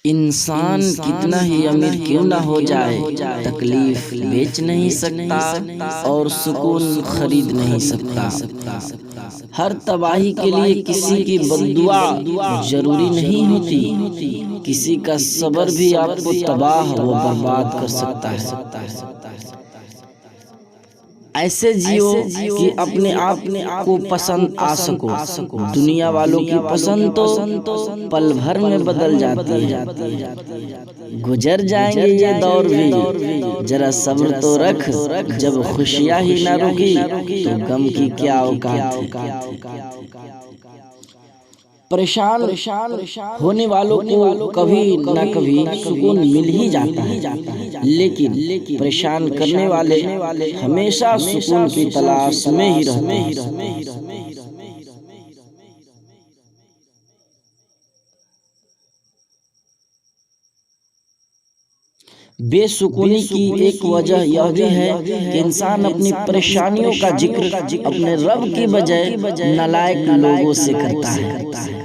इंसान कितना ही अमीर क्यों ना हो जाए, तकलीफ बेच नहीं सकता और सुकून खरीद नहीं सकता। हर तबाही के लिए किसी की बद्दुआ जरूरी नहीं होती, किसी का सब्र भी आपको तबाह व बर्बाद कर सकता है। ऐसे जियो कि अपने आप को पसंद आ सको। दुनिया वालों की पसंद तो पल भर में बदल जाती है। गुजर जाएंगे ये दौर भी, जरा सब्र तो रख। जब खुशियां ही ना रुकी तो गम की क्या औकात। परेशान होने वालों को कभी न कभी सुकून मिल ही जाता है, लेकिन परेशान करने वाले हमेशा सुकून की तलाश में ही रहते हैं। बेसुकूनी की एक वजह यह भी है कि इंसान अपनी परेशानियों का जिक्र अपने रब की बजाय नालायक लोगों से करता है।